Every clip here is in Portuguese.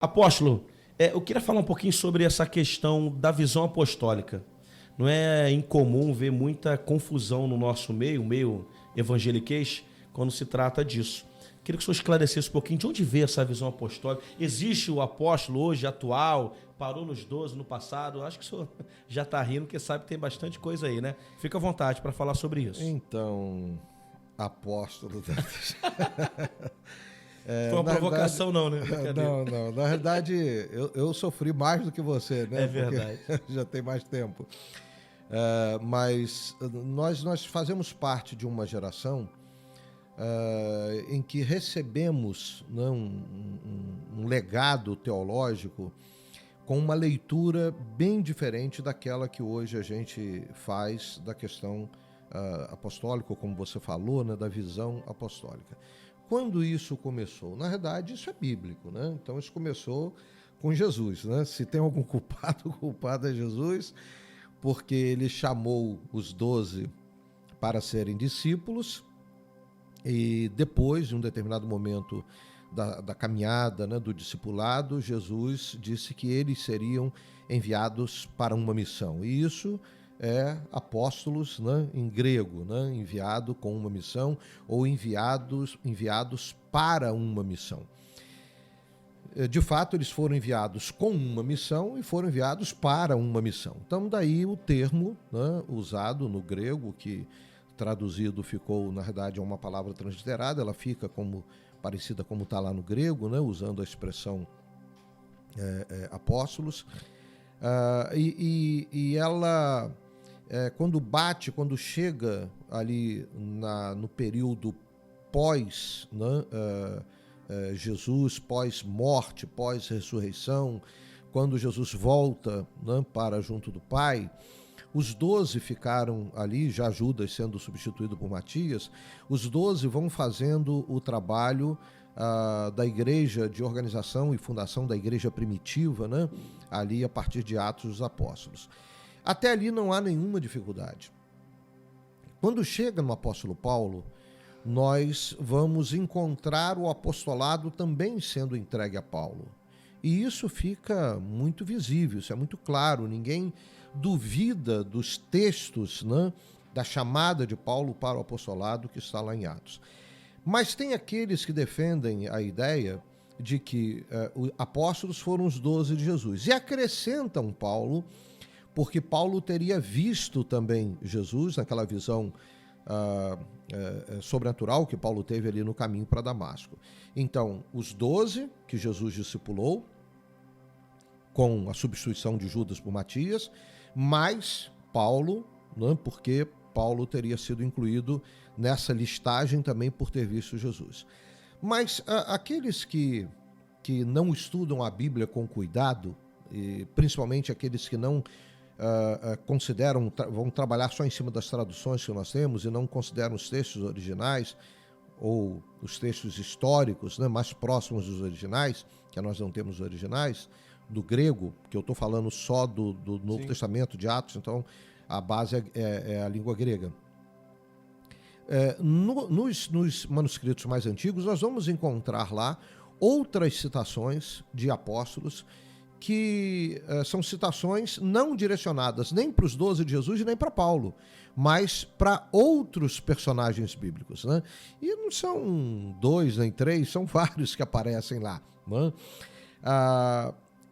Apóstolo, eu queria falar um pouquinho sobre essa questão da visão apostólica. Não é incomum ver muita confusão no nosso meio, o meio evangeliquez, quando se trata disso. Queria que o senhor esclarecesse um pouquinho de onde veio essa visão apostólica. Existe o apóstolo hoje, atual, parou nos 12 no passado? Acho que o senhor já está rindo, porque sabe que tem bastante coisa aí, né? Fica à vontade para falar sobre isso. Então, apóstolo... Foi uma provocação, não, né? Não. Na verdade, eu sofri mais do que você, né? É verdade. Porque já tem mais tempo. Mas nós fazemos parte de uma geração em que recebemos, né, um legado teológico com uma leitura bem diferente daquela que hoje a gente faz da questão apostólica, como você falou, né, da visão apostólica. Quando isso começou? Na verdade, isso é bíblico, né? Então, isso começou com Jesus, né? Se tem algum culpado, o culpado é Jesus, porque ele chamou os 12 para serem discípulos e depois, em um determinado momento da caminhada, né, do discipulado, Jesus disse que eles seriam enviados para uma missão. E isso é apóstolos, né, em grego, né, enviado com uma missão ou enviados para uma missão. De fato, eles foram enviados com uma missão e foram enviados para uma missão. Então, daí o termo, né, usado no grego, que traduzido ficou, na verdade, é uma palavra transliterada, ela fica parecida como está lá no grego, né, usando a expressão apóstolos. E ela... quando chega ali no período pós, né, Jesus, pós-morte, pós-ressurreição, quando Jesus volta, né, para junto do Pai, os 12 ficaram ali, já Judas sendo substituído por Matias, os 12 vão fazendo o trabalho da igreja, de organização e fundação da igreja primitiva, né, ali a partir de Atos dos Apóstolos. Até ali não há nenhuma dificuldade. Quando chega no apóstolo Paulo, nós vamos encontrar o apostolado também sendo entregue a Paulo. E isso fica muito visível, isso é muito claro, ninguém duvida dos textos, né, da chamada de Paulo para o apostolado que está lá em Atos. Mas tem aqueles que defendem a ideia de que os apóstolos foram os 12 de Jesus e acrescentam Paulo, porque Paulo teria visto também Jesus naquela visão sobrenatural que Paulo teve ali no caminho para Damasco. Então, os 12 que Jesus discipulou, com a substituição de Judas por Matias, mais Paulo, né, porque Paulo teria sido incluído nessa listagem também por ter visto Jesus. Mas aqueles que não estudam a Bíblia com cuidado, e principalmente aqueles que não consideram, vão trabalhar só em cima das traduções que nós temos e não consideram os textos originais ou os textos históricos, né, mais próximos dos originais, que nós não temos originais, do grego, que eu estou falando só do Novo Testamento, de Atos, então a base é a língua grega. Nos manuscritos mais antigos, nós vamos encontrar lá outras citações de apóstolos que são citações não direcionadas nem para os 12 de Jesus e nem para Paulo, mas para outros personagens bíblicos, né? E não são 2 nem 3, são vários que aparecem lá, né?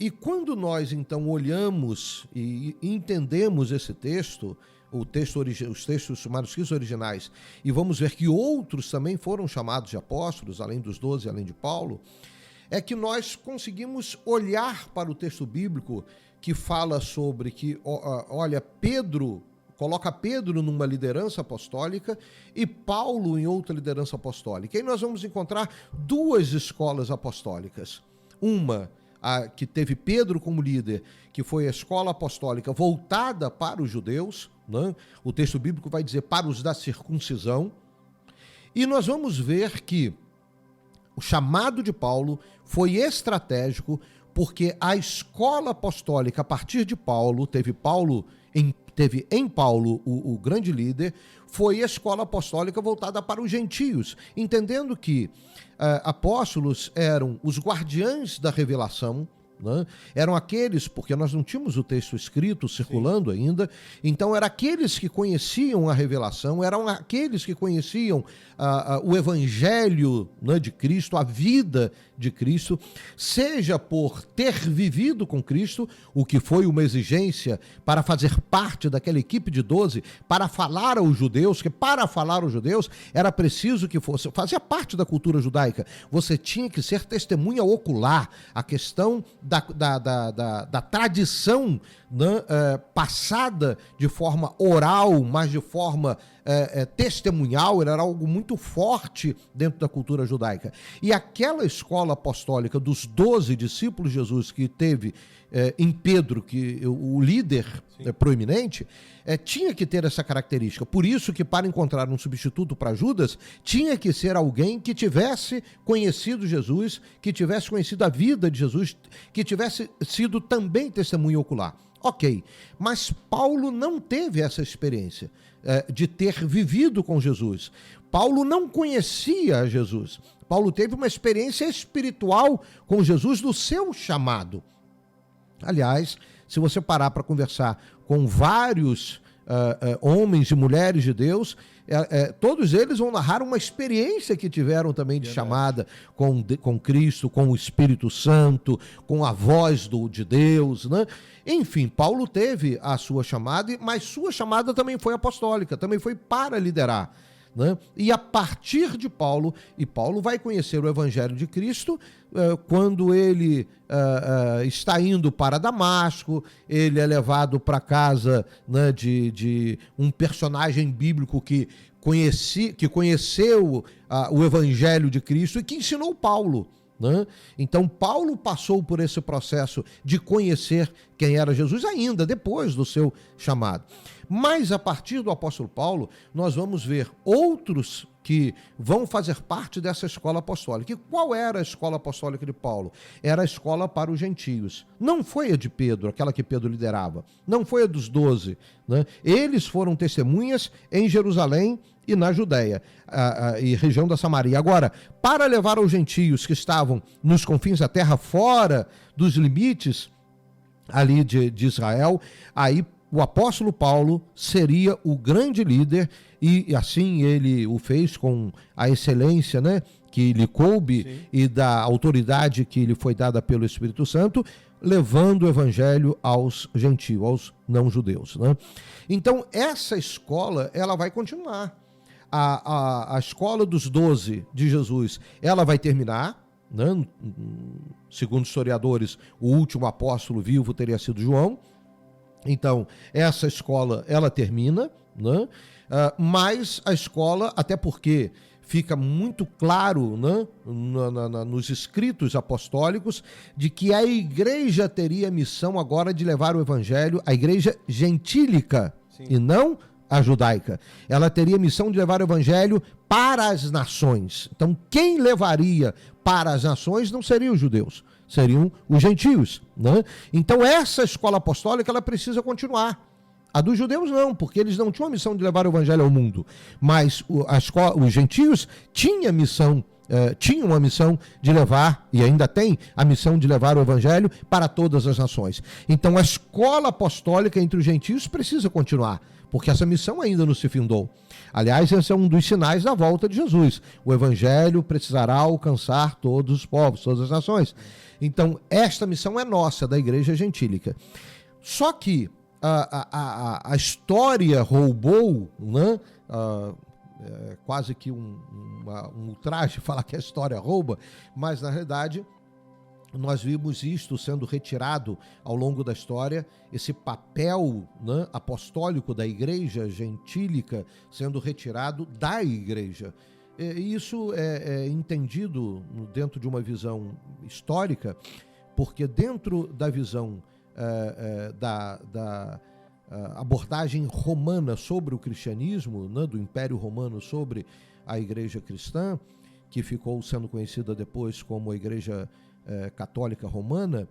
E quando nós então olhamos e entendemos esse texto, os textos manuscritos originais, e vamos ver que outros também foram chamados de apóstolos, além dos 12, além de Paulo, é que nós conseguimos olhar para o texto bíblico que fala sobre que, olha, Pedro, coloca Pedro numa liderança apostólica e Paulo em outra liderança apostólica. E nós vamos encontrar duas escolas apostólicas. Uma, que teve Pedro como líder, que foi a escola apostólica voltada para os judeus, né? O texto bíblico vai dizer para os da circuncisão. E nós vamos ver que o chamado de Paulo foi estratégico, porque a escola apostólica, a partir de Paulo, teve Paulo teve em Paulo o grande líder, foi a escola apostólica voltada para os gentios, entendendo que apóstolos eram os guardiães da revelação, né? Eram aqueles, porque nós não tínhamos o texto escrito circulando ainda, então eram aqueles que conheciam a revelação, eram aqueles que conheciam o evangelho, né, de Cristo, a vida de Cristo, seja por ter vivido com Cristo, o que foi uma exigência para fazer parte daquela equipe de 12, para falar aos judeus, que para falar aos judeus era preciso que fosse, fazia parte da cultura judaica, você tinha que ser testemunha ocular, a questão da tradição, né, passada de forma oral, mas de forma testemunhal, era algo muito forte dentro da cultura judaica. E aquela escola apostólica dos 12 discípulos de Jesus que teve em Pedro, que o líder proeminente, tinha que ter essa característica. Por isso que para encontrar um substituto para Judas, tinha que ser alguém que tivesse conhecido Jesus, que tivesse conhecido a vida de Jesus, que tivesse sido também testemunha ocular. Ok, mas Paulo não teve essa experiência de ter vivido com Jesus. Paulo não conhecia Jesus. Paulo teve uma experiência espiritual com Jesus do seu chamado. Aliás, se você parar para conversar com vários homens e mulheres de Deus, todos eles vão narrar uma experiência que tiveram também de chamada com Cristo, com o Espírito Santo, com a voz de Deus, né? Enfim, Paulo teve a sua chamada, mas sua chamada também foi apostólica, também foi para liderar, né? E a partir de Paulo, e Paulo vai conhecer o Evangelho de Cristo quando ele está indo para Damasco, ele é levado para casa, né, de um personagem bíblico que conheceu o Evangelho de Cristo e que ensinou Paulo, né? Então Paulo passou por esse processo de conhecer quem era Jesus ainda depois do seu chamado. Mas a partir do apóstolo Paulo, nós vamos ver outros que vão fazer parte dessa escola apostólica. E qual era a escola apostólica de Paulo? Era a escola para os gentios. Não foi a de Pedro, aquela que Pedro liderava. Não foi a dos 12. Né? Eles foram testemunhas em Jerusalém e na Judéia e região da Samaria. Agora, para levar aos gentios que estavam nos confins da terra, fora dos limites ali de Israel, aí o apóstolo Paulo seria o grande líder e assim ele o fez com a excelência, né, que lhe coube. Sim. E da autoridade que lhe foi dada pelo Espírito Santo, levando o evangelho aos gentios, aos não-judeus, né? Então essa escola ela vai continuar. A escola dos 12 de Jesus, ela vai terminar, né? Segundo historiadores, o último apóstolo vivo teria sido João. Então, essa escola, ela termina, né? Mas a escola, até porque fica muito claro, né, nos escritos apostólicos, de que a igreja teria a missão agora de levar o evangelho, a igreja gentílica. Sim. E não a judaica. Ela teria a missão de levar o evangelho para as nações. Então, quem levaria para as nações não seriam os judeus, seriam os gentios, né? Então, essa escola apostólica, ela precisa continuar. A dos judeus não, porque eles não tinham a missão de levar o evangelho ao mundo. Mas os gentios tinham a missão de levar, e ainda tem a missão de levar o evangelho para todas as nações. Então, a escola apostólica entre os gentios precisa continuar, porque essa missão ainda não se findou. Aliás, esse é um dos sinais da volta de Jesus. O evangelho precisará alcançar todos os povos, todas as nações. Então, esta missão é nossa, da igreja gentílica. Só que a história roubou, né? Quase que um ultraje falar que a história rouba, mas na realidade nós vimos isto sendo retirado ao longo da história, esse papel, né, apostólico da igreja gentílica sendo retirado da igreja. Isso é entendido dentro de uma visão histórica, porque dentro da visão da abordagem romana sobre o cristianismo, né, do Império Romano sobre a igreja cristã, que ficou sendo conhecida depois como a igreja católica romana,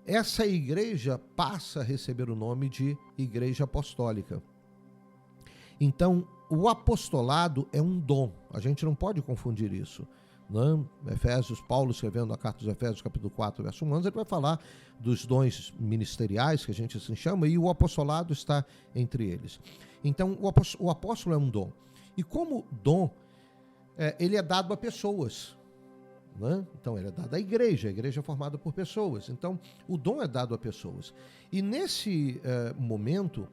essa igreja passa a receber o nome de Igreja Apostólica. Então, o apostolado é um dom, a gente não pode confundir isso. Né? Efésios, Paulo escrevendo a carta dos Efésios, capítulo 4, verso 1, ele vai falar dos dons ministeriais, que a gente assim chama, e o apostolado está entre eles. Então, o apóstolo é um dom. E como dom, ele é dado a pessoas. Né? Então, ele é dado à igreja, a igreja é formada por pessoas. Então, o dom é dado a pessoas. E nesse momento,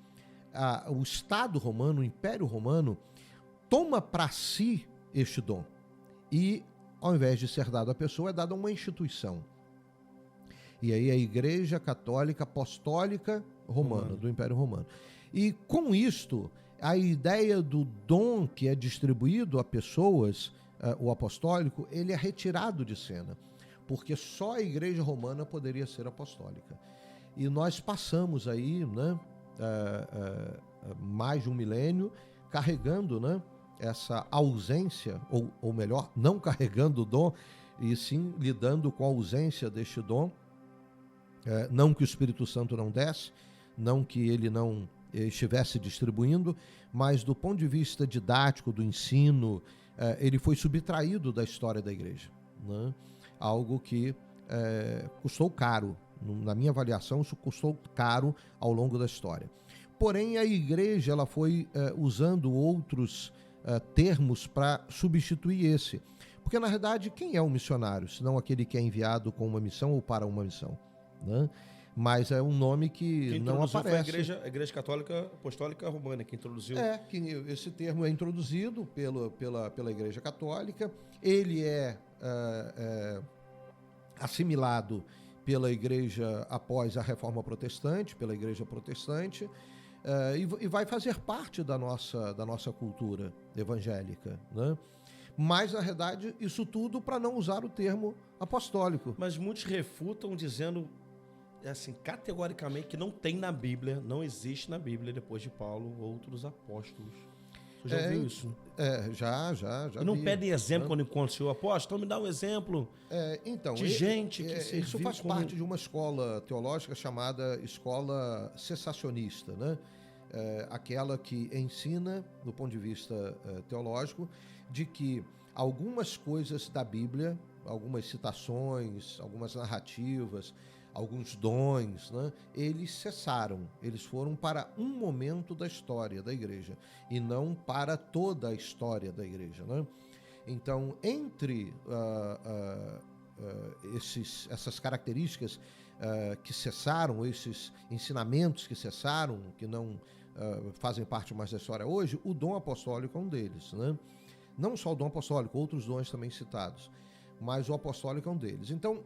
o Estado romano, o Império Romano, toma para si este dom. E, ao invés de ser dado à pessoa, é dado a uma instituição. E aí a Igreja Católica Apostólica Romana, do Império Romano. E com isto, a ideia do dom que é distribuído a pessoas, o apostólico, ele é retirado de cena. Porque só a Igreja Romana poderia ser apostólica. E nós passamos aí, né, mais de um milênio, carregando, né, essa ausência, ou melhor, não carregando o dom, e sim lidando com a ausência deste dom. Não que o Espírito Santo não desse, não que ele não estivesse distribuindo, mas do ponto de vista didático, do ensino, ele foi subtraído da história da igreja. Né? Algo que custou caro. Na minha avaliação, isso custou caro ao longo da história. Porém, a igreja ela foi usando outros termos para substituir esse. Porque, na verdade, quem é um missionário, senão aquele que é enviado com uma missão ou para uma missão? Né? Mas é um nome que não aparece. Foi a Igreja Católica Apostólica Romana que introduziu. Que esse termo é introduzido pela Igreja Católica. Ele é assimilado pela Igreja após a Reforma Protestante, pela Igreja Protestante, e vai fazer parte da nossa cultura evangélica, né? Mas, na verdade, isso tudo para não usar o termo apostólico. Mas muitos refutam dizendo, assim, categoricamente, que não tem na Bíblia, não existe na Bíblia, depois de Paulo, outros apóstolos. Você já ouviu isso? Já. E não pedem exemplo quando encontram o seu apóstolo? Então me dá um exemplo de gente que serviu. Isso faz parte de uma escola teológica chamada escola cessacionista, né? Aquela que ensina, do ponto de vista teológico, de que algumas coisas da Bíblia, algumas citações, algumas narrativas, alguns dons, né, eles cessaram, eles foram para um momento da história da igreja e não para toda a história da igreja. Né? Então, entre essas características que cessaram, esses ensinamentos que cessaram, que não fazem parte mais da história hoje, o dom apostólico é um deles. Né? Não só o dom apostólico, outros dons também citados, mas o apostólico é um deles. Então,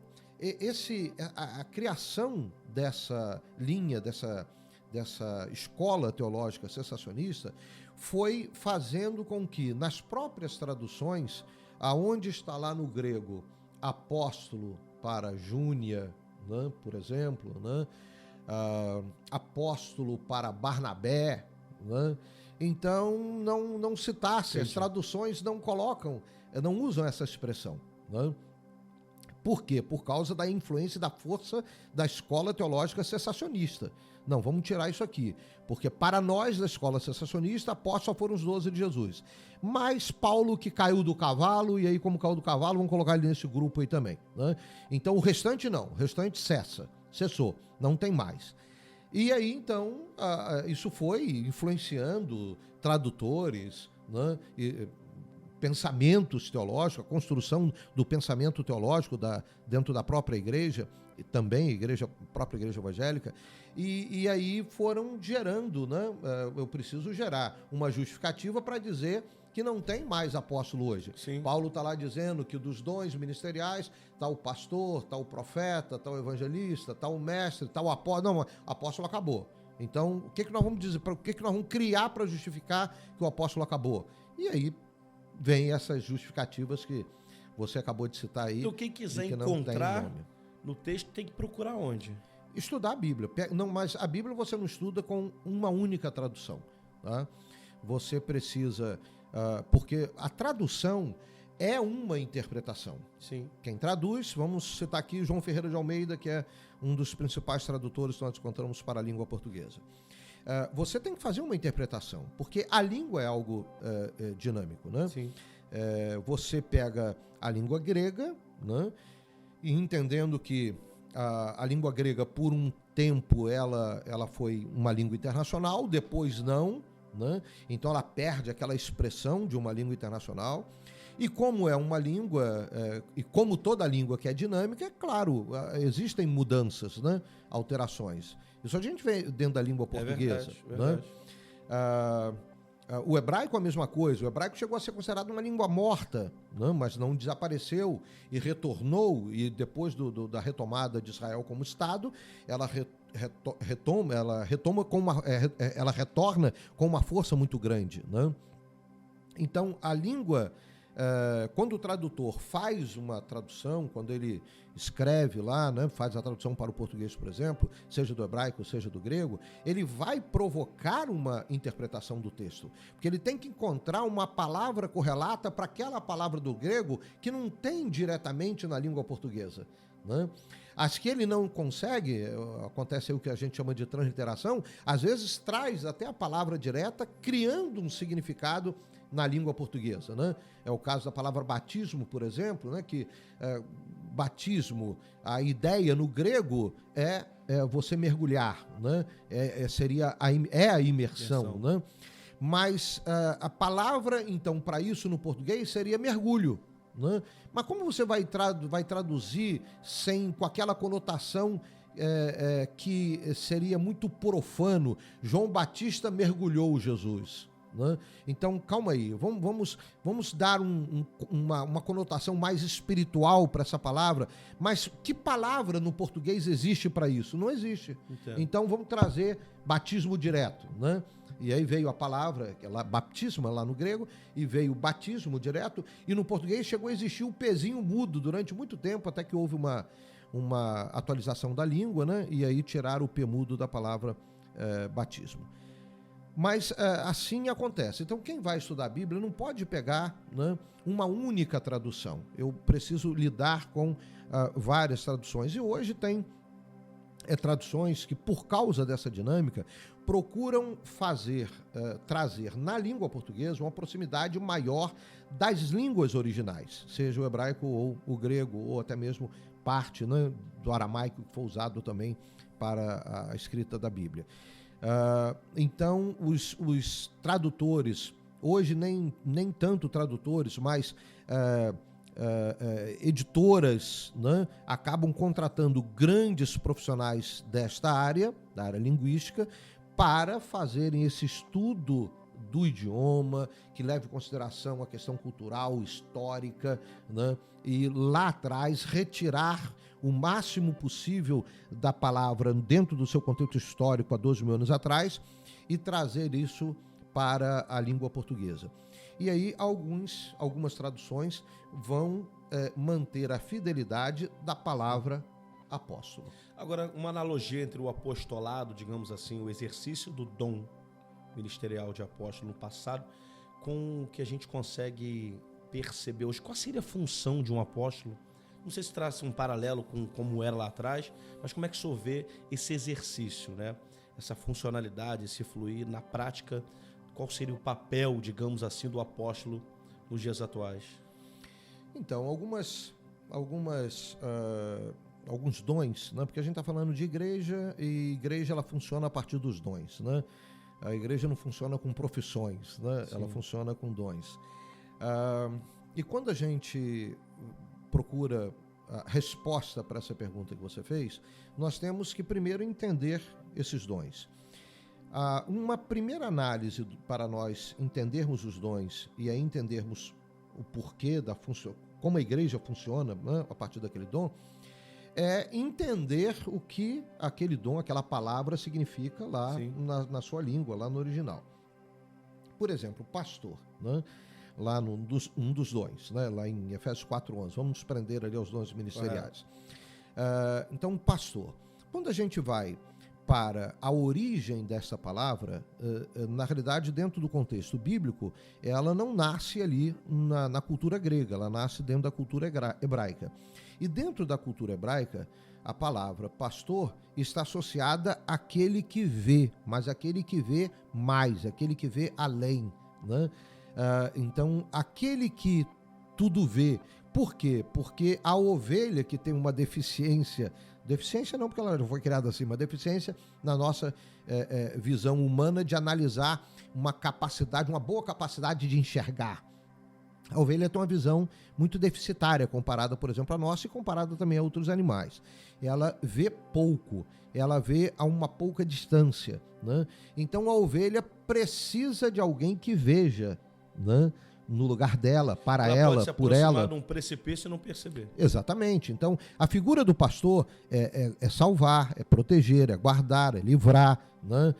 a criação dessa linha, dessa escola teológica cessacionista, foi fazendo com que, nas próprias traduções, aonde está lá no grego apóstolo para Júnia, né, por exemplo, né, apóstolo para Barnabé, né, então não citasse, as traduções não colocam, não usam essa expressão. Né? Por quê? Por causa da influência e da força da escola teológica cessacionista. Não, vamos tirar isso aqui, porque para nós da escola cessacionista, apóstolos só foram os 12 de Jesus. Mas Paulo que caiu do cavalo, e aí como caiu do cavalo, vamos colocar ele nesse grupo aí também. Né? Então o restante não, o restante cessou, não tem mais. E aí então isso foi influenciando tradutores, né? Pensamentos teológicos, a construção do pensamento teológico dentro da própria igreja, e também própria igreja evangélica, e aí foram gerando, né? Eu preciso gerar uma justificativa para dizer que não tem mais apóstolo hoje. Sim. Paulo está lá dizendo que dos dons ministeriais está o pastor, está o profeta, está o evangelista, está o mestre, está o apóstolo. Não, o apóstolo acabou. Então, o que nós vamos dizer? O que nós vamos criar para justificar que o apóstolo acabou? E aí vem essas justificativas que você acabou de citar aí. Então, quem quiser encontrar no texto tem que procurar onde? Estudar a Bíblia. Não, mas a Bíblia você não estuda com uma única tradução. Tá? Você precisa... porque a tradução é uma interpretação. Sim. Quem traduz, vamos citar aqui João Ferreira de Almeida, que é um dos principais tradutores que nós encontramos para a língua portuguesa. Você tem que fazer uma interpretação, porque a língua é algo dinâmico, né? Sim. Você pega a língua grega, né? E entendendo que a língua grega, por um tempo, ela foi uma língua internacional, depois não, né? Então ela perde aquela expressão de uma língua internacional. E como é uma língua, e como toda língua que é dinâmica, é claro, existem mudanças, né? Alterações. Isso a gente vê dentro da língua portuguesa. Verdade. Né? O hebraico é a mesma coisa. O hebraico chegou a ser considerado uma língua morta, né? Mas não desapareceu e retornou, e depois da retomada de Israel como Estado, ela retorna com uma força muito grande, né? Então, a língua, quando o tradutor faz uma tradução, quando ele escreve lá, né, faz a tradução para o português, por exemplo, seja do hebraico, seja do grego, ele vai provocar uma interpretação do texto, porque ele tem que encontrar uma palavra correlata para aquela palavra do grego que não tem diretamente na língua portuguesa, né? As que ele não consegue, acontece aí o que a gente chama de transliteração, às vezes traz até a palavra direta, criando um significado na língua portuguesa, né? É o caso da palavra batismo, por exemplo, né? Que batismo, a ideia no grego é você mergulhar, né? Seria a imersão, né? Mas a palavra, então, para isso no português seria mergulho, né? Mas como você vai traduzir com aquela conotação que seria muito profano? João Batista mergulhou Jesus, né? Então, calma aí, vamos dar uma conotação mais espiritual para essa palavra, mas que palavra no português existe para isso? Não existe. Entendo. Então, vamos trazer batismo direto, né? E aí veio a palavra, baptismo lá no grego, e veio batismo direto, e no português chegou a existir o pezinho mudo durante muito tempo, até que houve uma atualização da língua, né? E aí tiraram o P mudo da palavra batismo. Mas assim acontece. Então, quem vai estudar a Bíblia não pode pegar, né, uma única tradução. Eu preciso lidar com várias traduções. E hoje tem traduções que, por causa dessa dinâmica, procuram trazer na língua portuguesa uma proximidade maior das línguas originais, seja o hebraico ou o grego, ou até mesmo parte, né, do aramaico que foi usado também para a escrita da Bíblia. Então, os tradutores, hoje nem tanto tradutores, mas editoras, né, acabam contratando grandes profissionais desta área, da área linguística, para fazerem esse estudo do idioma, que leve em consideração a questão cultural, histórica, né, e lá atrás retirar o máximo possível da palavra dentro do seu contexto histórico há 12 mil anos atrás e trazer isso para a língua portuguesa. E aí algumas traduções vão manter a fidelidade da palavra apóstolo. Agora, uma analogia entre o apostolado, digamos assim, o exercício do dom ministerial de apóstolo no passado, com o que a gente consegue perceber hoje. Qual seria a função de um apóstolo? Não sei se traz um paralelo com como era lá atrás, mas como é que o senhor vê esse exercício, né? Essa funcionalidade, esse fluir na prática, qual seria o papel, digamos assim, do apóstolo nos dias atuais? Então, alguns dons, né? Porque a gente está falando de igreja, e igreja ela funciona a partir dos dons, né? A igreja não funciona com profissões, né? Ela funciona com dons. E quando a gente procura a resposta para essa pergunta que você fez, nós temos que primeiro entender esses dons. Uma primeira análise para nós entendermos os dons e aí entendermos o porquê como a igreja funciona, né, a partir daquele dom, é entender o que aquele dom, aquela palavra significa lá na sua língua, lá no original. Por exemplo, pastor, né? Lá um dos dons, né? Lá em Efésios 4:11, vamos nos prender ali aos dons ministeriais. Então, pastor. Quando a gente vai para a origem dessa palavra, na realidade, dentro do contexto bíblico, ela não nasce ali na cultura grega, ela nasce dentro da cultura hebraica. E dentro da cultura hebraica, a palavra pastor está associada àquele que vê, mas aquele que vê mais, aquele que vê além, né? Então, aquele que tudo vê. Por quê? Porque a ovelha que tem uma deficiência não porque ela não foi criada assim, mas deficiência na nossa visão humana de analisar uma boa capacidade de enxergar. A ovelha tem uma visão muito deficitária comparada, por exemplo, a nossa e comparada também a outros animais. Ela vê pouco, ela vê a uma pouca distância, né? Então a ovelha precisa de alguém que veja, né? No lugar dela, para ela, pode se por ela. de um precipício e não perceber. Exatamente. Então, a figura do pastor é salvar, é proteger, é guardar, é livrar, né?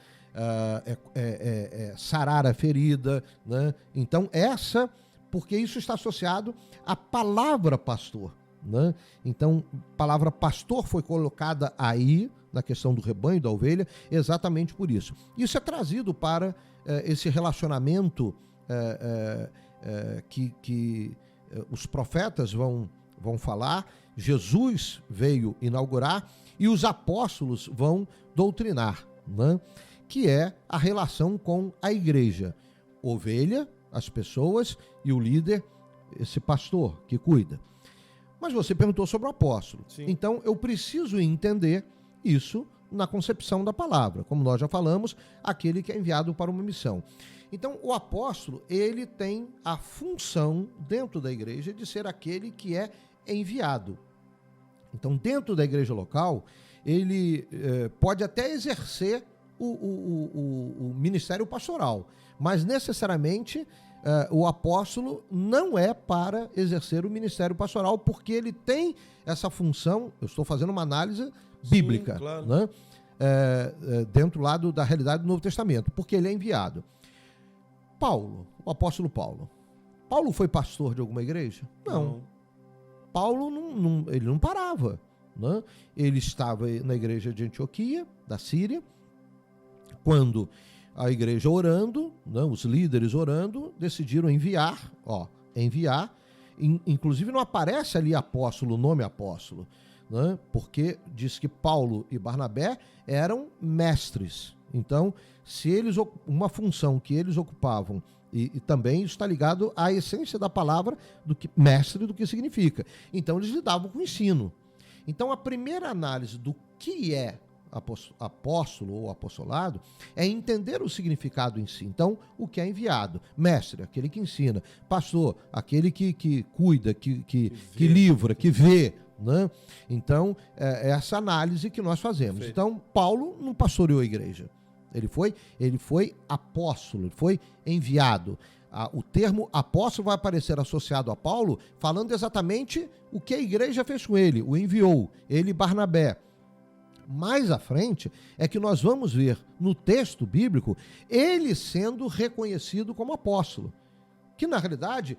É sarar a ferida, né? Então, porque isso está associado à palavra pastor, né? Então, a palavra pastor foi colocada aí, na questão do rebanho, da ovelha, exatamente por isso. Isso é trazido para esse relacionamento que os profetas vão falar, Jesus veio inaugurar e os apóstolos vão doutrinar, né? Que é a relação com a igreja. Ovelha, as pessoas, e o líder, esse pastor que cuida. Mas você perguntou sobre o apóstolo. Sim. Então eu preciso entender isso na concepção da palavra. Como nós já falamos, aquele que é enviado para uma missão. Então, o apóstolo, ele tem a função dentro da igreja de ser aquele que é enviado. Então, dentro da igreja local, ele pode até exercer o ministério pastoral, mas necessariamente o apóstolo não é para exercer o ministério pastoral, porque ele tem essa função. Eu estou fazendo uma análise bíblica. Sim, claro. Né? Dentro lá da realidade do Novo Testamento, porque ele é enviado. Paulo, o apóstolo Paulo. Paulo foi pastor de alguma igreja? Não. Paulo ele não parava, né? Ele estava na igreja de Antioquia, da Síria, quando a igreja orando, né, os líderes orando, decidiram enviar. Inclusive não aparece ali apóstolo, o nome apóstolo, né? Porque diz que Paulo e Barnabé eram mestres. Então, uma função que eles ocupavam, e também isso está ligado à essência da palavra, mestre, do que significa. Então, eles lidavam com o ensino. Então, a primeira análise do que é apóstolo ou apostolado é entender o significado em si. Então, o que é enviado? Mestre, aquele que ensina. Pastor, aquele que cuida, que livra, que vê. Né? Então, é essa análise que nós fazemos. Perfeito. Então, Paulo não pastoreou a igreja. Ele foi apóstolo, ele foi enviado. O termo apóstolo vai aparecer associado a Paulo, falando exatamente o que a igreja fez com ele, o enviou, ele e Barnabé. Mais à frente é que nós vamos ver no texto bíblico ele sendo reconhecido como apóstolo, que na realidade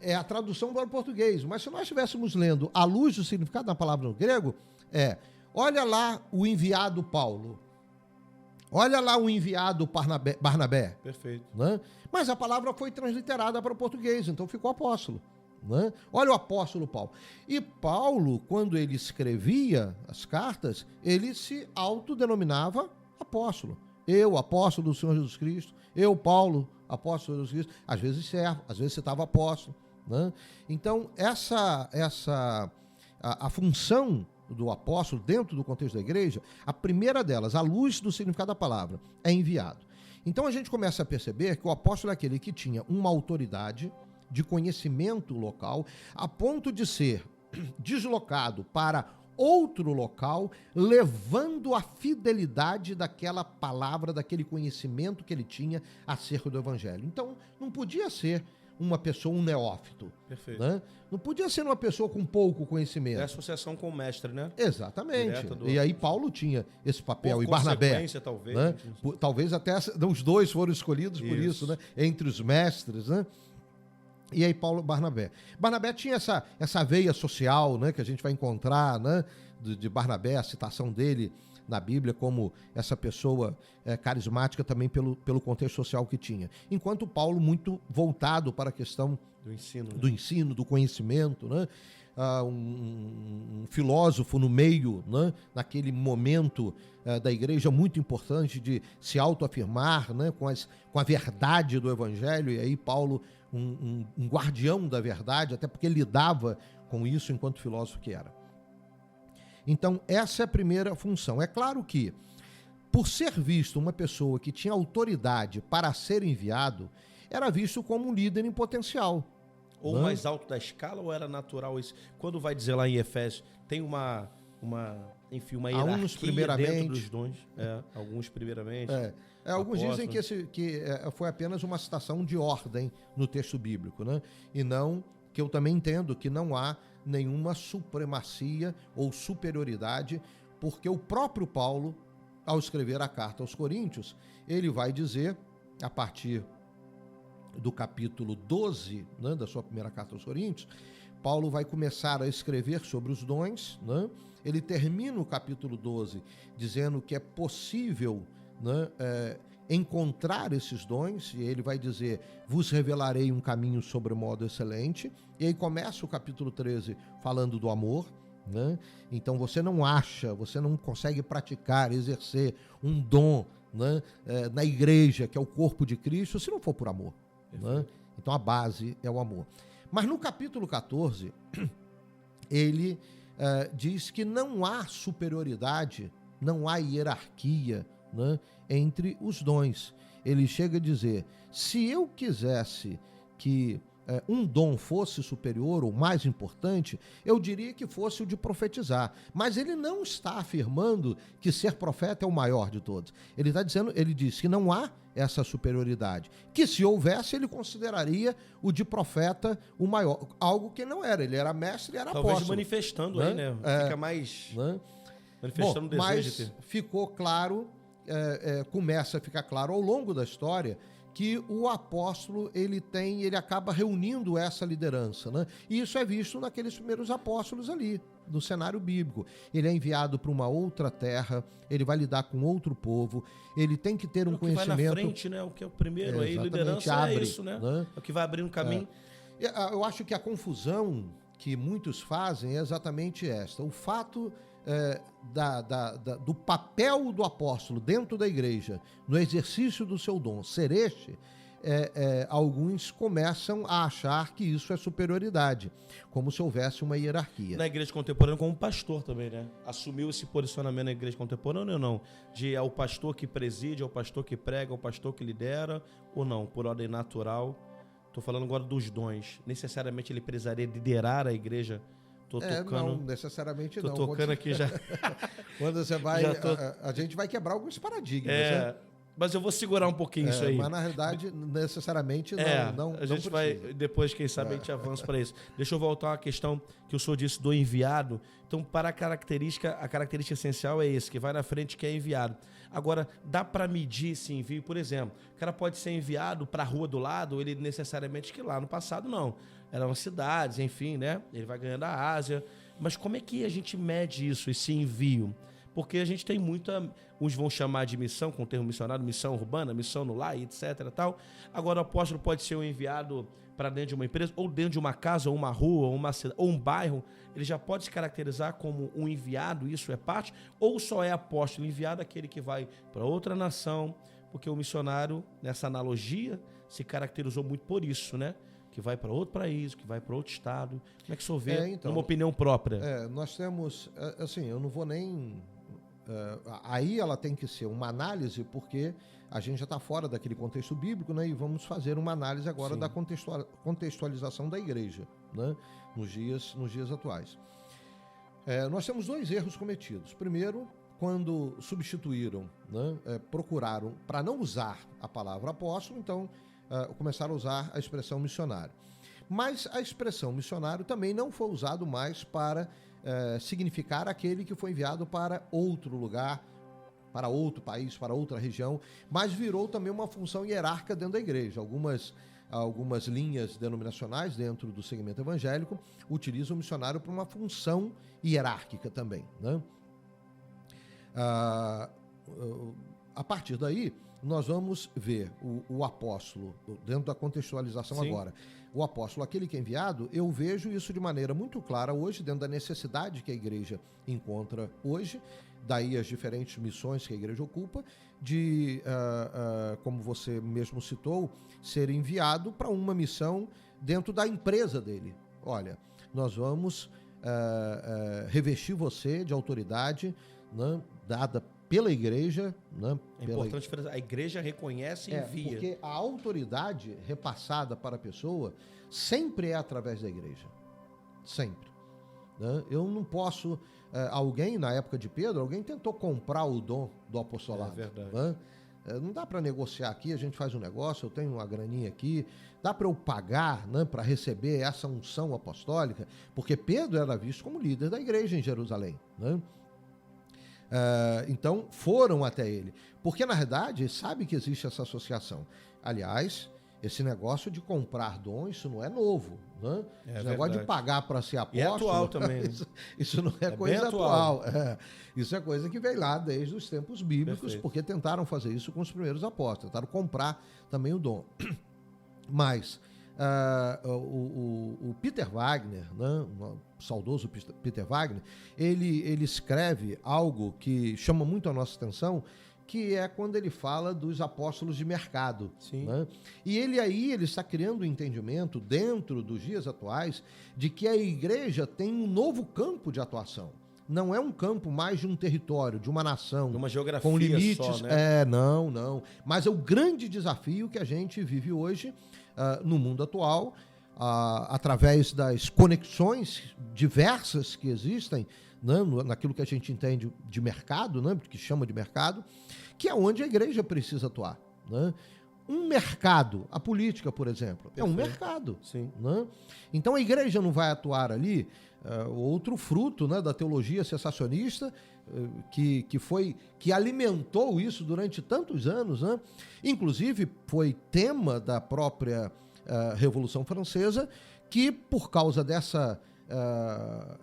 é a tradução para o português, mas se nós estivéssemos lendo à luz do significado da palavra no grego, olha lá o enviado Paulo. Olha lá o enviado Barnabé. Perfeito. Né? Mas a palavra foi transliterada para o português, então ficou apóstolo. Né? Olha o apóstolo Paulo. E Paulo, quando ele escrevia as cartas, ele se autodenominava apóstolo. Eu, apóstolo do Senhor Jesus Cristo. Eu, Paulo, apóstolo do Jesus Cristo. Às vezes servo, às vezes citava apóstolo. Né? Então, a função do apóstolo dentro do contexto da igreja, a primeira delas, à luz do significado da palavra, é enviado. Então a gente começa a perceber que o apóstolo é aquele que tinha uma autoridade de conhecimento local, a ponto de ser deslocado para outro local, levando a fidelidade daquela palavra, daquele conhecimento que ele tinha acerca do evangelho. Então não podia ser uma pessoa, um neófito. Perfeito. Né? Não podia ser uma pessoa com pouco conhecimento. É a associação com o mestre, né? Exatamente. E aí Paulo tinha esse papel, e Barnabé. Talvez. Né? Talvez até os dois foram escolhidos por isso, né? Entre os mestres. Né? E aí Barnabé. Barnabé tinha essa veia social, né, que a gente vai encontrar, né, de Barnabé, a citação dele na Bíblia como essa pessoa carismática também pelo contexto social que tinha. Enquanto Paulo muito voltado para a questão do ensino, do conhecimento, né? Um filósofo no meio, né? Naquele momento da igreja muito importante de se autoafirmar, né? Com a verdade do evangelho, e aí Paulo um guardião da verdade, até porque lidava com isso enquanto filósofo que era. Então, essa é a primeira função. É claro que, por ser visto uma pessoa que tinha autoridade para ser enviado, era visto como um líder em potencial. Ou mais alto da escala, ou era natural isso? Quando vai dizer lá em Efésios, tem uma hierarquia dentro dos dons. Alguns primeiramente. Alguns dizem que foi apenas uma citação de ordem no texto bíblico, né? E não, que eu também entendo que não há nenhuma supremacia ou superioridade, porque o próprio Paulo, ao escrever a carta aos Coríntios, ele vai dizer, a partir do capítulo 12, né, da sua primeira carta aos Coríntios, Paulo vai começar a escrever sobre os dons, né? Ele termina o capítulo 12 dizendo que é possível, né, encontrar esses dons, e ele vai dizer, vos revelarei um caminho sobremodo excelente, e aí começa o capítulo 13 falando do amor, né? Então você não consegue praticar, exercer um dom, né, na igreja, que é o corpo de Cristo, se não for por amor, né? Então a base é o amor. Mas no capítulo 14, ele diz que não há superioridade, não há hierarquia, né, entre os dons. Ele chega a dizer, se eu quisesse que um dom fosse superior ou mais importante, eu diria que fosse o de profetizar. Mas ele não está afirmando que ser profeta é o maior de todos. Ele diz que não há essa superioridade. Que se houvesse, ele consideraria o de profeta o maior. Algo que não era. Ele era mestre e era apóstolo. Talvez manifestando, né? Aí, né? Fica mais... Né? Manifestando o desejo mas de ter. Ficou claro, começa a ficar claro ao longo da história, que o apóstolo ele acaba reunindo essa liderança, né? E isso é visto naqueles primeiros apóstolos ali, no cenário bíblico. Ele é enviado para uma outra terra, ele vai lidar com outro povo, ele tem que ter um conhecimento... O que vai na frente, né? O que é o primeiro, aí liderança é isso, né? É o que vai abrindo um caminho. Eu acho que a confusão que muitos fazem é exatamente esta. O fato do papel do apóstolo dentro da igreja, no exercício do seu dom, ser este, alguns começam a achar que isso é superioridade, como se houvesse uma hierarquia. Na igreja contemporânea, como pastor também, né? Assumiu esse posicionamento na igreja contemporânea ou não? É o pastor que preside, é o pastor que prega, é o pastor que lidera, ou não? Por ordem natural. Estou falando agora dos dons. Necessariamente ele precisaria liderar a igreja? Não, necessariamente não. Tô tocando aqui já. Quando você vai... A gente vai quebrar alguns paradigmas, né? Mas eu vou segurar um pouquinho isso aí. Mas na realidade, necessariamente não. A gente vai, depois, quem sabe, a gente avança para isso. Deixa eu voltar à questão que o senhor disse do enviado. Então, para a característica essencial é esse, que vai na frente, que é enviado. Agora, dá para medir esse envio? Por exemplo, o cara pode ser enviado para a rua do lado, ele necessariamente que lá no passado não. Eram cidades, enfim, né? Ele vai ganhando a Ásia. Mas como é que a gente mede isso, esse envio? Porque a gente tem uns vão chamar de missão, com o termo missionário, missão urbana, missão no lar, etc. Tal. Agora, o apóstolo pode ser um enviado para dentro de uma empresa, ou dentro de uma casa, ou uma rua, ou uma cidade, ou um bairro. Ele já pode se caracterizar como um enviado, isso é parte? Ou só é apóstolo enviado aquele que vai para outra nação? Porque o missionário, nessa analogia, se caracterizou muito por isso, né? Que vai para outro país, que vai para outro estado. Como é que o senhor vê, então, numa opinião própria? Nós temos, assim, eu não vou nem... aí ela tem que ser uma análise, porque a gente já está fora daquele contexto bíblico, né? E vamos fazer uma análise agora da contextualização da igreja, né? Nos dias atuais. Nós temos dois erros cometidos. Primeiro, quando substituíram, né? Procuraram, para não usar a palavra apóstolo, então começaram a usar a expressão missionário. Mas a expressão missionário também não foi usado mais para significar aquele que foi enviado para outro lugar, para outro país, para outra região, mas virou também uma função hierárquica dentro da igreja. Algumas algumas linhas denominacionais dentro do segmento evangélico utilizam o missionário para uma função hierárquica também, né? A partir daí, nós vamos ver o apóstolo, dentro da contextualização agora, o apóstolo, aquele que é enviado, eu vejo isso de maneira muito clara hoje, dentro da necessidade que a igreja encontra hoje, daí as diferentes missões que a igreja ocupa, de, como você mesmo citou, ser enviado para uma missão dentro da empresa dele. Olha, nós vamos revestir você de autoridade, né, dada pela igreja, né? É importante, a igreja reconhece e envia. Porque a autoridade repassada para a pessoa sempre é através da igreja. Sempre. Né? Eu não posso... alguém, na época de Pedro, alguém tentou comprar o dom do apostolado. É verdade. Né? Não dá para negociar aqui, a gente faz um negócio, eu tenho uma graninha aqui, dá para eu pagar, né, para receber essa unção apostólica, porque Pedro era visto como líder da igreja em Jerusalém, né? Então foram até ele, porque na verdade sabe que existe essa associação. Aliás, esse negócio de comprar dons, isso não é novo, né? Esse negócio de pagar para ser apóstolo, e é atual também. Isso não é coisa atual. Isso é coisa que veio lá desde os tempos bíblicos. Perfeito. Porque tentaram fazer isso com os primeiros apóstolos, tentaram comprar também o dom. Mas o Peter Wagner, né, o saudoso Peter Wagner, ele escreve algo que chama muito a nossa atenção, que é quando ele fala dos apóstolos de mercado. Né? E ele está criando um entendimento dentro dos dias atuais de que a igreja tem um novo campo de atuação. Não é um campo mais de um território, de uma nação, uma geografia com limites. Só, né? Não. Mas é o grande desafio que a gente vive hoje no mundo atual, através das conexões diversas que existem, né, naquilo que a gente entende de mercado, né, que chama de mercado, que é onde a igreja precisa atuar. Né? Um mercado, a política, por exemplo, é um mercado. Sim. Né? Então a igreja não vai atuar ali, outro fruto, né, da teologia cessacionista, que alimentou isso durante tantos anos, né? Inclusive foi tema da própria Revolução Francesa, que por causa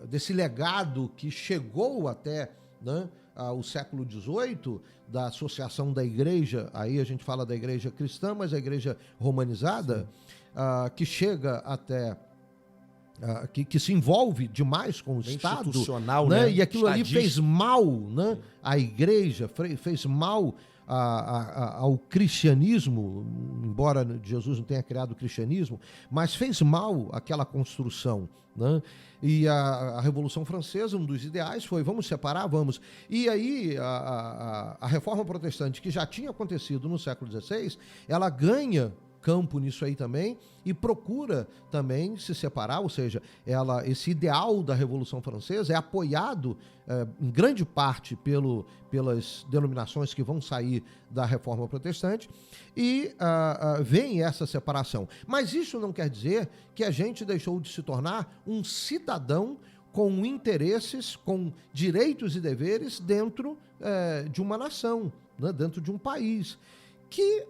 desse legado que chegou até, né, o século XVIII, da associação da igreja, aí a gente fala da igreja cristã, mas a igreja romanizada, que chega até... que se envolve demais com o Estado, institucional, né? Né? E aquilo ali fez mal, né? À igreja, fez mal ao cristianismo, embora Jesus não tenha criado o cristianismo, mas fez mal aquela construção, né? E a Revolução Francesa, um dos ideais foi, vamos separar, vamos. E aí a Reforma Protestante, que já tinha acontecido no século XVI, ela ganha campo nisso aí também e procura também se separar, ou seja, esse ideal da Revolução Francesa é apoiado em grande parte pelas denominações que vão sair da Reforma Protestante e vem essa separação. Mas isso não quer dizer que a gente deixou de se tornar um cidadão com interesses, com direitos e deveres dentro de uma nação, né, dentro de um país, que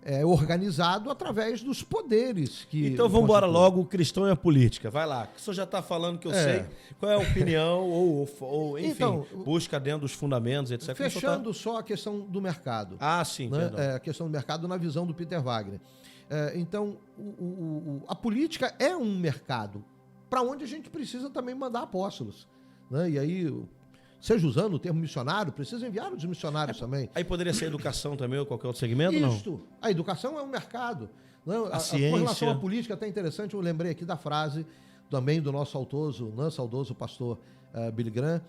é organizado através dos poderes que... Então vamos embora logo, o cristão e a política. Vai lá, o senhor já está falando que eu sei. Qual é a opinião, ou enfim, então, busca dentro dos fundamentos, etc. Fechando só a questão do mercado. Sim, né? A questão do mercado na visão do Peter Wagner. Então, a política é um mercado para onde a gente precisa também mandar apóstolos. Né? E aí... seja usando o termo missionário, precisa enviar os missionários também. Aí poderia ser educação também ou qualquer outro segmento, Isso. Não? A educação é um mercado. Não? A ciência. Com relação à política, até interessante, eu lembrei aqui da frase também do nosso saudoso pastor Billy Graham,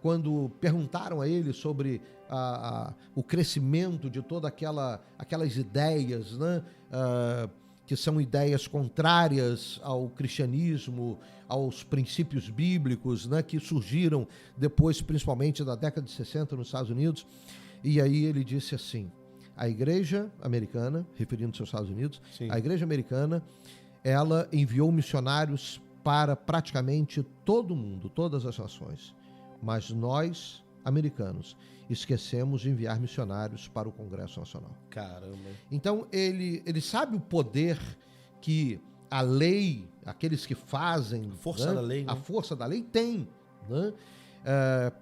quando perguntaram a ele sobre o crescimento de todas aquelas ideias, né? Que são ideias contrárias ao cristianismo, aos princípios bíblicos, né, que surgiram depois, principalmente da década de 60 nos Estados Unidos. E aí ele disse assim, a igreja americana, referindo-se aos Estados Unidos, Sim. A igreja americana, ela enviou missionários para praticamente todo mundo, todas as nações. Mas nós americanos. Esquecemos de enviar missionários para o Congresso Nacional. Caramba. Então, ele sabe o poder que a lei, aqueles que fazem... A força da lei, né? A força da lei tem, né?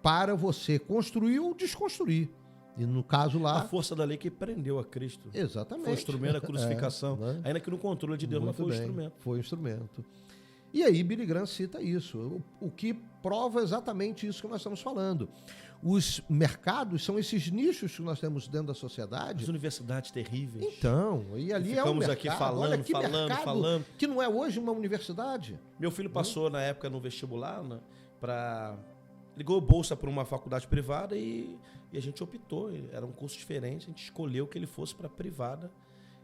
Para você construir ou desconstruir. E no caso lá... A força da lei que prendeu a Cristo. Exatamente. Foi o instrumento da crucificação. Né? Ainda que no controle de Deus, Muito mas foi o bem, instrumento. foi o instrumento. E aí Billy Graham cita isso, o que prova exatamente isso que nós estamos falando. Os mercados são esses nichos que nós temos dentro da sociedade. As universidades terríveis. Então, e ali é um mercado. Aqui falando, olha que falando. Que não é hoje uma universidade. Meu filho passou na época no vestibular, né, ligou bolsa para uma faculdade privada e a gente optou. Era um curso diferente, a gente escolheu que ele fosse para a privada.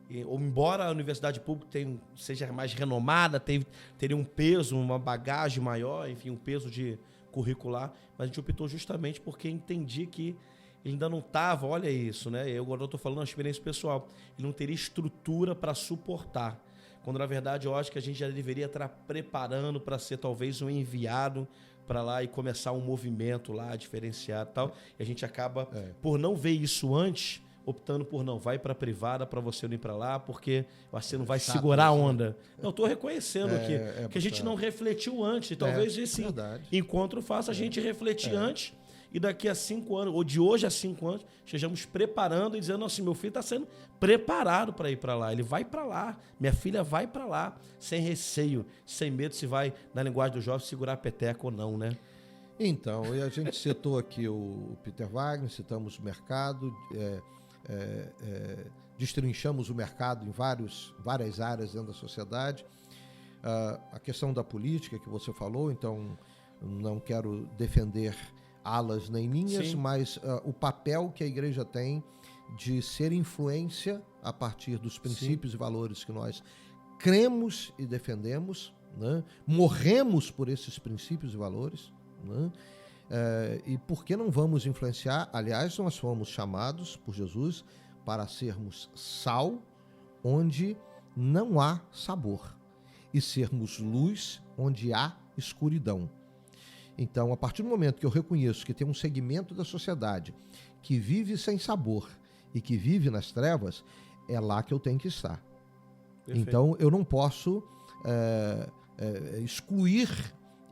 Embora a universidade pública seja mais renomada, teria um peso, uma bagagem maior, enfim, um peso de curricular, mas a gente optou justamente porque entendi que ele ainda não estava, olha isso, né? Eu agora estou falando uma experiência pessoal, ele não teria estrutura para suportar. Quando na verdade eu acho que a gente já deveria estar preparando para ser talvez um enviado para lá e começar um movimento lá diferenciado e tal. E a gente acaba, por não ver isso antes, optando por não, vai para a privada para você não ir para lá, porque você não vai segurar a onda. Não, estou reconhecendo aqui que a gente não refletiu antes. E talvez esse encontro faça a gente refletir antes e daqui a 5 anos, ou de hoje a 5 anos, estejamos preparando e dizendo assim, meu filho está sendo preparado para ir para lá. Ele vai para lá, minha filha vai para lá, sem receio, sem medo se vai, na linguagem do jovem, segurar a peteca ou não, né? Então, e a gente citou aqui o Peter Wagner, citamos o mercado, destrinchamos o mercado em várias áreas dentro da sociedade. A questão da política que você falou, então não quero defender alas nem linhas, sim, mas o papel que a igreja tem de ser influência a partir dos princípios, sim, e valores que nós cremos e defendemos, né? Morremos por esses princípios e valores, né? E por que não vamos influenciar? Aliás, nós fomos chamados por Jesus para sermos sal onde não há sabor e sermos luz onde há escuridão. Então, a partir do momento que eu reconheço que tem um segmento da sociedade que vive sem sabor e que vive nas trevas, é lá que eu tenho que estar. Perfeito. Então, eu não posso excluir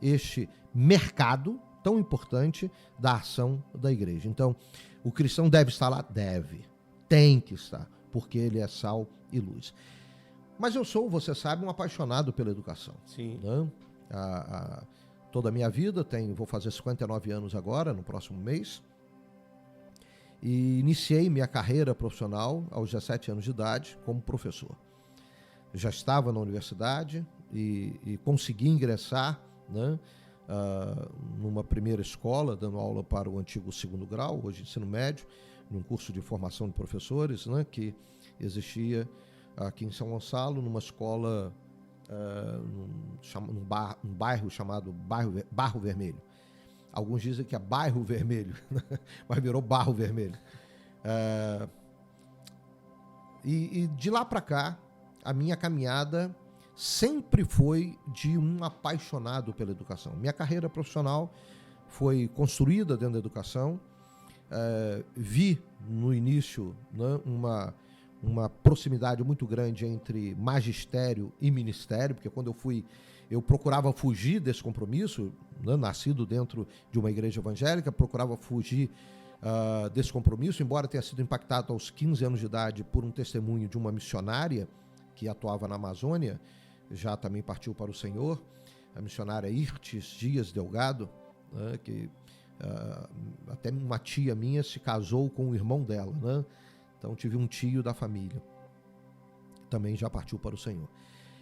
este mercado tão importante da ação da igreja. Então, o cristão deve estar lá? Deve. Tem que estar, porque ele é sal e luz. Mas eu sou, você sabe, um apaixonado pela educação. Sim. Né? Toda a minha vida, vou fazer 59 anos agora, no próximo mês. E iniciei minha carreira profissional aos 17 anos de idade como professor. Já estava na universidade e consegui ingressar, né, numa primeira escola, dando aula para o antigo 2º grau, hoje ensino médio, num curso de formação de professores, né, que existia aqui em São Gonçalo, numa escola, num bairro chamado Barro Vermelho. Alguns dizem que é Bairro Vermelho, mas virou Barro Vermelho. E de lá para cá, a minha caminhada sempre foi de um apaixonado pela educação. Minha carreira profissional foi construída dentro da educação. Vi no início, né, uma proximidade muito grande entre magistério e ministério, porque quando eu procurava fugir desse compromisso, né, nascido dentro de uma igreja evangélica, procurava fugir desse compromisso, embora tenha sido impactado aos 15 anos de idade por um testemunho de uma missionária que atuava na Amazônia, já também partiu para o Senhor, a missionária Irtes Dias Delgado, né, que até uma tia minha se casou com o irmão dela, né? Então tive um tio da família, também já partiu para o Senhor.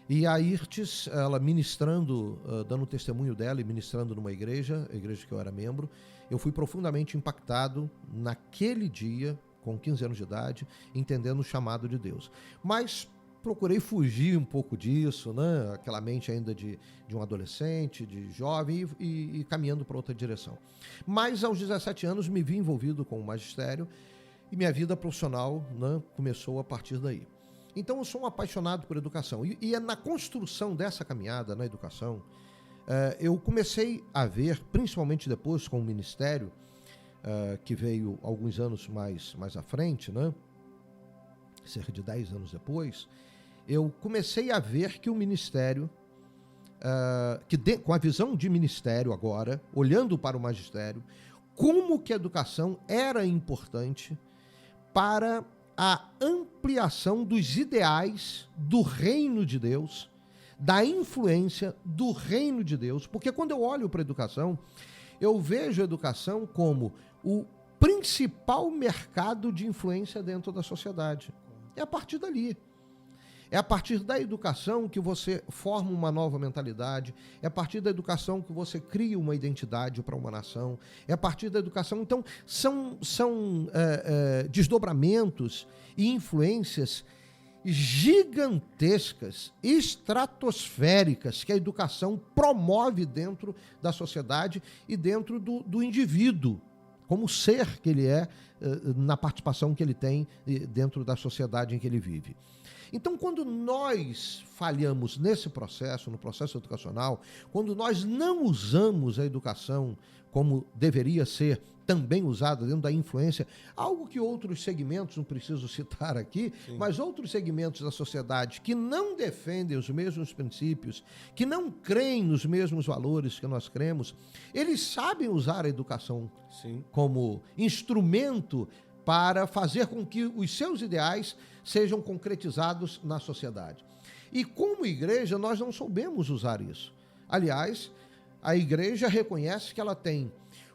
E a Irtes, ela ministrando, dando o testemunho dela e ministrando numa igreja, a igreja que eu era membro, eu fui profundamente impactado naquele dia, com 15 anos de idade, entendendo o chamado de Deus. Mas procurei fugir um pouco disso, né? Aquela mente ainda de um adolescente, de jovem, e caminhando para outra direção. Mas aos 17 anos me vi envolvido com o magistério e minha vida profissional, né, começou a partir daí. Então eu sou um apaixonado por educação. E é na construção dessa caminhada na educação, eu comecei a ver, principalmente depois com o ministério, que veio alguns anos mais à frente, né? Cerca de 10 anos depois, eu comecei a ver que o ministério, com a visão de ministério agora, olhando para o magistério, como que a educação era importante para a ampliação dos ideais do reino de Deus, da influência do reino de Deus. Porque quando eu olho para a educação, eu vejo a educação como o principal mercado de influência dentro da sociedade. É a partir dali. É a partir da educação que você forma uma nova mentalidade, é a partir da educação que você cria uma identidade para uma nação, é a partir da educação. Então, são desdobramentos e influências gigantescas, estratosféricas, que a educação promove dentro da sociedade e dentro do indivíduo, como ser que ele é, na participação que ele tem dentro da sociedade em que ele vive. Então, quando nós falhamos nesse processo, no processo educacional, quando nós não usamos a educação como deveria ser também usada dentro da influência, algo que outros segmentos, não preciso citar aqui, sim, mas outros segmentos da sociedade que não defendem os mesmos princípios, que não creem nos mesmos valores que nós cremos, eles sabem usar a educação, sim, como instrumento para fazer com que os seus ideais sejam concretizados na sociedade. E como igreja, nós não soubemos usar isso. Aliás, a igreja reconhece que ela tem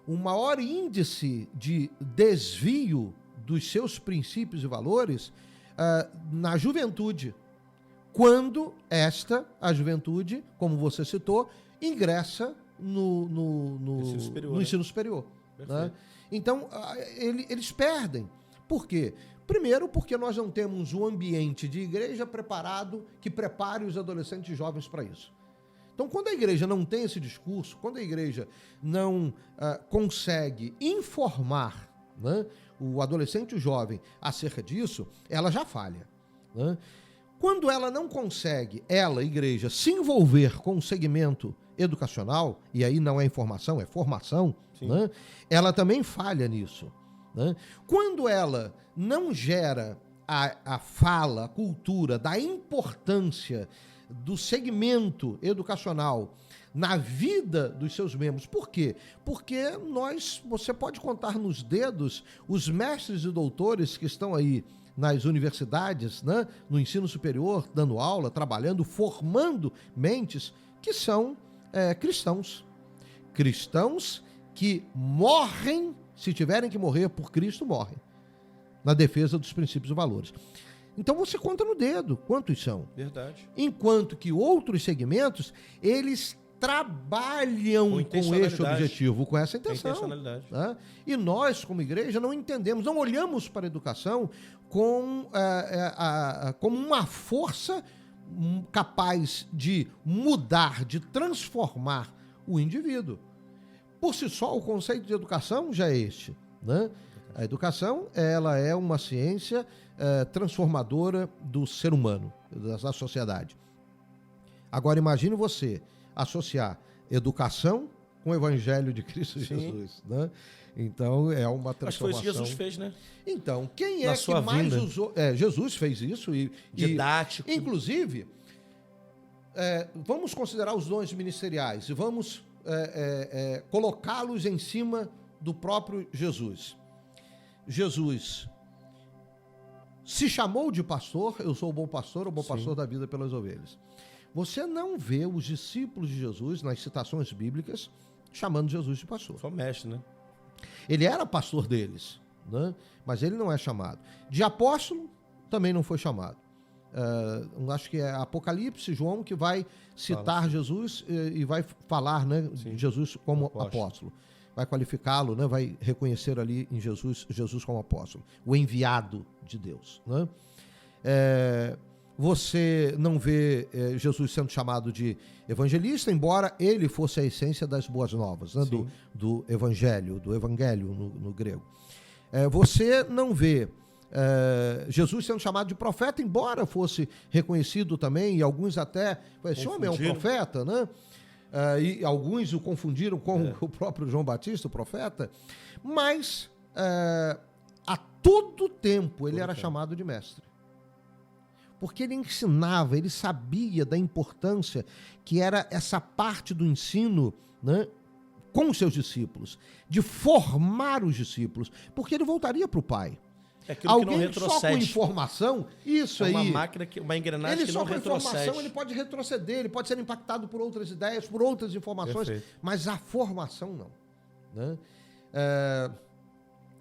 um maior índice de desvio dos seus princípios e valores na juventude, quando a juventude, como você citou, ingressa no ensino superior. Né? Então, eles perdem. Por quê? Primeiro, porque nós não temos um ambiente de igreja preparado que prepare os adolescentes e jovens para isso. Então, quando a igreja não tem esse discurso, quando a igreja não consegue informar, né, o adolescente e o jovem acerca disso, ela já falha. Né? Quando ela não consegue, a igreja, se envolver com o segmento educacional, e aí não é informação, é formação, né, ela também falha nisso. Né? Quando ela não gera a fala, a cultura da importância do segmento educacional na vida dos seus membros. Por quê? Porque você pode contar nos dedos os mestres e doutores que estão aí nas universidades, né, no ensino superior, dando aula, trabalhando, formando mentes que são cristãos. Cristãos que morrem, se tiverem que morrer por Cristo, morrem na defesa dos princípios e valores. Então você conta no dedo quantos são. Verdade. Enquanto que outros segmentos, eles trabalham com esse objetivo, com essa intenção. Né? E nós, como igreja, não entendemos, não olhamos para a educação como uma força capaz de mudar, de transformar o indivíduo. Por si só, o conceito de educação já é este. Né? A educação, ela é uma ciência transformadora do ser humano, da sociedade. Agora, imagine você associar educação com o Evangelho de Cristo Jesus. Né? Então, é uma transformação. Mas foi isso que Jesus fez, né? Então, quem é que mais usou... Jesus fez isso. Didático. Inclusive, vamos considerar os dons ministeriais e vamos colocá-los em cima do próprio Jesus. Jesus se chamou de pastor, eu sou o bom pastor da vida pelas ovelhas. Você não vê os discípulos de Jesus, nas citações bíblicas, chamando Jesus de pastor. Só mestre, né? Ele era pastor deles, né? Mas ele não é chamado. De apóstolo, também não foi chamado. Acho que é Apocalipse, João, que vai citar Jesus e vai falar, né, de Jesus como apóstolo. Vai qualificá-lo, né, vai reconhecer ali em Jesus como apóstolo, o enviado de Deus. Né? Você não vê Jesus sendo chamado de evangelista, embora ele fosse a essência das boas novas, né, do evangelho no grego. Você não vê Jesus sendo chamado de profeta, embora fosse reconhecido também, e alguns até, esse homem é um profeta, né? e alguns o confundiram com o próprio João Batista, o profeta, mas a todo tempo ele era chamado de mestre. Porque ele ensinava, ele sabia da importância que era essa parte do ensino, né, com os seus discípulos, de formar os discípulos, porque ele voltaria para o Pai. É aquilo Alguém que não retrocede. só com informação, isso aí. É uma máquina, uma engrenagem Ele que só não com retrocede. informação, ele pode retroceder, ele pode ser impactado por outras ideias, por outras informações, Perfeito. mas a formação não. Né?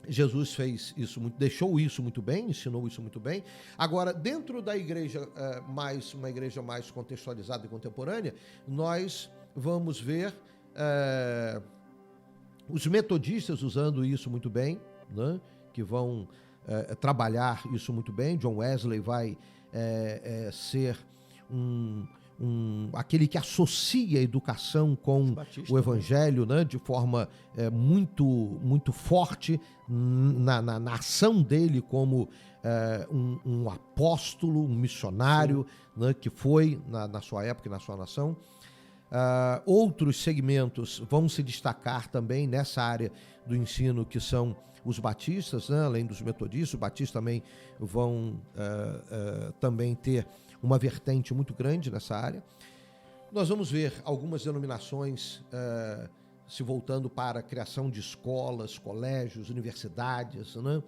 Jesus fez isso muito, deixou isso muito bem, ensinou isso muito bem. Agora, dentro da igreja, uma igreja mais contextualizada e contemporânea, nós vamos ver os metodistas usando isso muito bem, né? Que vão trabalhar isso muito bem. John Wesley vai ser aquele que associa a educação com o evangelho, né, de forma muito, muito forte na ação dele como um apóstolo, um missionário, né, que foi na sua época e na sua nação. Outros segmentos vão se destacar também nessa área do ensino, que são os batistas, né, além dos metodistas. Os batistas também vão também ter uma vertente muito grande nessa área. Nós vamos ver algumas denominações se voltando para a criação de escolas, colégios, universidades, né?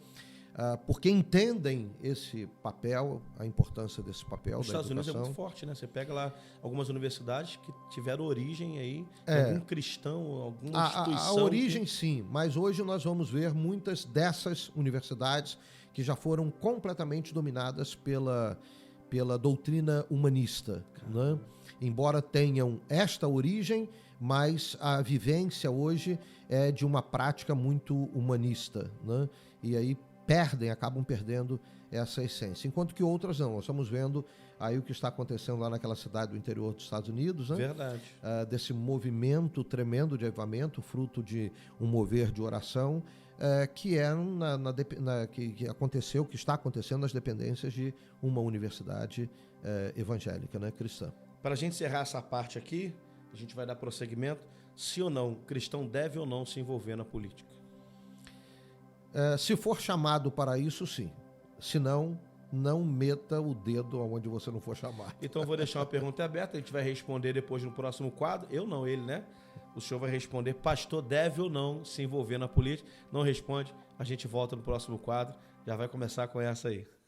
Porque entendem esse papel, a importância desse papel da educação. Nos Estados Unidos é muito forte, né? Você pega lá algumas universidades que tiveram origem aí, algum cristão, alguma instituição. A origem, sim, mas hoje nós vamos ver muitas dessas universidades que já foram completamente dominadas pela doutrina humanista, né? Embora tenham esta origem, mas a vivência hoje é de uma prática muito humanista, né? E aí acabam perdendo essa essência, enquanto que outras não. Nós estamos vendo aí o que está acontecendo lá naquela cidade do interior dos Estados Unidos, né? Verdade. Desse movimento tremendo de avivamento, fruto de um mover de oração, que que aconteceu, que está acontecendo nas dependências de uma universidade evangélica, né, cristã. Para a gente encerrar essa parte aqui, a gente vai dar prosseguimento. Se ou não, cristão deve ou não se envolver na política? Se for chamado para isso, sim. Se não, não meta o dedo onde você não for chamado. Então eu vou deixar uma pergunta aberta, a gente vai responder depois no próximo quadro. Eu não, ele, né? O senhor vai responder, pastor deve ou não se envolver na política? Não responde, a gente volta no próximo quadro. Já vai começar com essa aí.